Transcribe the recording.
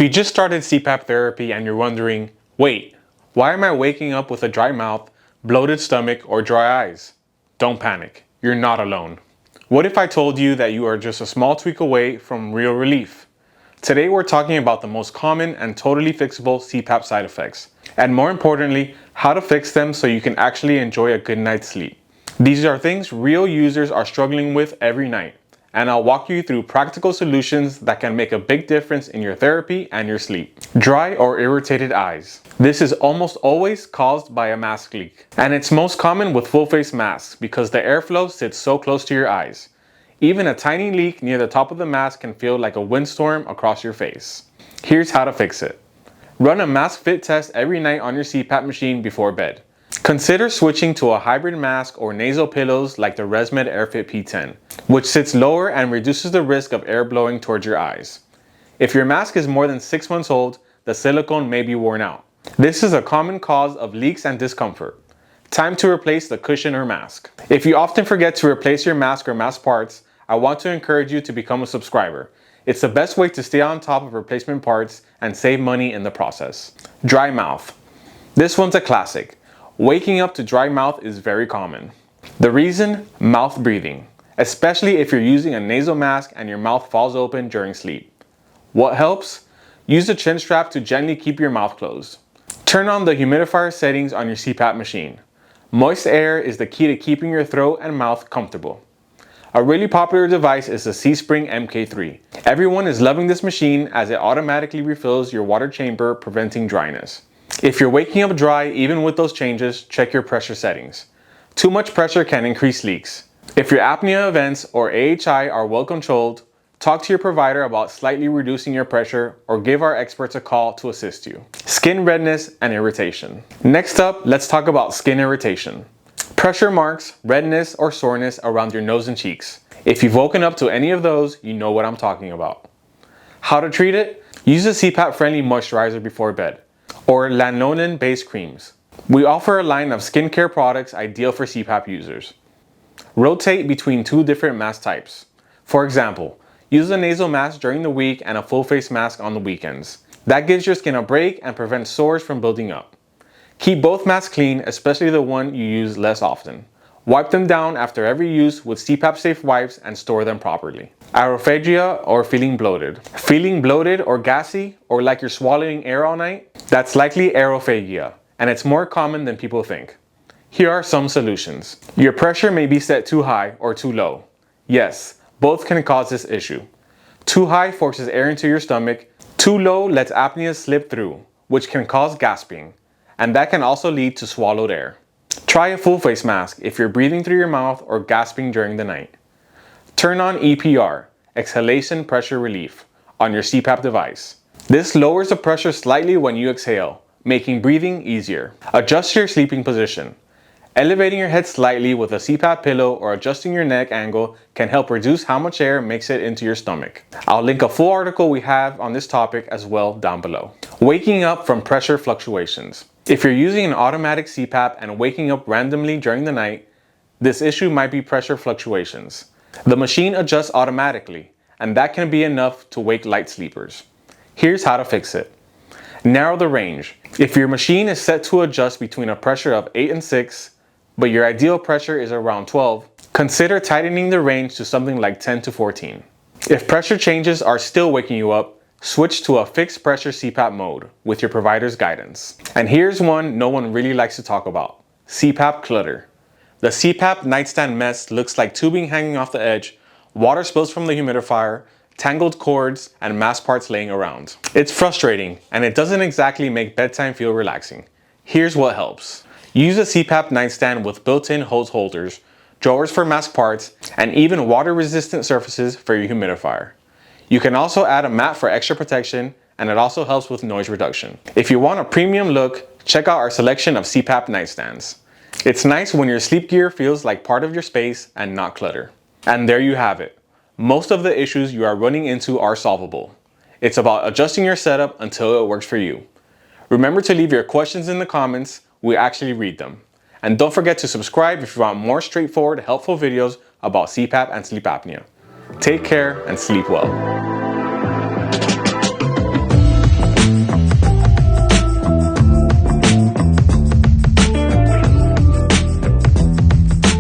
If you just started CPAP therapy and you're wondering, wait, why am I waking up with a dry mouth, bloated stomach, or dry eyes? Don't panic, you're not alone. What if I told you that you are just a small tweak away from real relief? Today we're talking about the most common and totally fixable CPAP side effects, and more importantly, how to fix them so you can actually enjoy a good night's sleep. These are things real users are struggling with every night, and I'll walk you through practical solutions that can make a big difference in your therapy and your sleep. Dry or irritated eyes. This is almost always caused by a mask leak, and it's most common with full face masks because the airflow sits so close to your eyes. Even a tiny leak near the top of the mask can feel like a windstorm across your face. Here's how to fix it. Run a mask fit test every night on your CPAP machine before bed. Consider switching to a hybrid mask or nasal pillows like the ResMed AirFit P10, which sits lower and reduces the risk of air blowing towards your eyes. If your mask is more than 6 months old, the silicone may be worn out. This is a common cause of leaks and discomfort. Time to replace the cushion or mask. If you often forget to replace your mask or mask parts, I want to encourage you to become a subscriber. It's the best way to stay on top of replacement parts and save money in the process. Dry mouth. This one's a classic. Waking up to dry mouth is very common. The reason? Mouth breathing, especially if you're using a nasal mask and your mouth falls open during sleep. What helps? Use a chin strap to gently keep your mouth closed. Turn on the humidifier settings on your CPAP machine. Moist air is the key to keeping your throat and mouth comfortable. A really popular device is the C-Spring MK3. Everyone is loving this machine as it automatically refills your water chamber, preventing dryness. If you're waking up dry, even with those changes, check your pressure settings. Too much pressure can increase leaks. If your apnea events or AHI are well controlled, talk to your provider about slightly reducing your pressure or give our experts a call to assist you. Skin redness and irritation. Next up, let's talk about skin irritation. Pressure marks, redness, or soreness around your nose and cheeks. If you've woken up to any of those, you know what I'm talking about. How to treat it? Use a CPAP-friendly moisturizer before bed, or lanolin-based creams. We offer a line of skincare products ideal for CPAP users. Rotate between 2 different mask types. For example, use a nasal mask during the week and a full face mask on the weekends. That gives your skin a break and prevents sores from building up. Keep both masks clean, especially the one you use less often. Wipe them down after every use with CPAP-safe wipes and store them properly. Aerophagia or feeling bloated. Feeling bloated or gassy or like you're swallowing air all night? That's likely aerophagia, and it's more common than people think. Here are some solutions. Your pressure may be set too high or too low. Yes, both can cause this issue. Too high forces air into your stomach. Too low lets apnea slip through, which can cause gasping, and that can also lead to swallowed air. Try a full face mask if you're breathing through your mouth or gasping during the night. Turn on EPR, exhalation pressure relief, on your CPAP device. This lowers the pressure slightly when you exhale, making breathing easier. Adjust your sleeping position. Elevating your head slightly with a CPAP pillow or adjusting your neck angle can help reduce how much air makes it into your stomach. I'll link a full article we have on this topic as well down below. Waking up from pressure fluctuations. If you're using an automatic CPAP and waking up randomly during the night, this issue might be pressure fluctuations. The machine adjusts automatically, and that can be enough to wake light sleepers. Here's how to fix it. Narrow the range. If your machine is set to adjust between a pressure of 8 and 6, but your ideal pressure is around 12, consider tightening the range to something like 10 to 14. If pressure changes are still waking you up, switch to a fixed pressure CPAP mode with your provider's guidance. And here's one no one really likes to talk about: CPAP clutter. The CPAP nightstand mess looks like tubing hanging off the edge, water spills from the humidifier, tangled cords, and mask parts laying around. It's frustrating, and it doesn't exactly make bedtime feel relaxing. Here's what helps. Use a CPAP nightstand with built-in hose holders, drawers for mask parts, and even water-resistant surfaces for your humidifier. You can also add a mat for extra protection, and it also helps with noise reduction. If you want a premium look, check out our selection of CPAP nightstands. It's nice when your sleep gear feels like part of your space and not clutter. And there you have it. Most of the issues you are running into are solvable. It's about adjusting your setup until it works for you. Remember to leave your questions in the comments. We actually read them. And don't forget to subscribe if you want more straightforward, helpful videos about CPAP and sleep apnea. Take care and sleep well.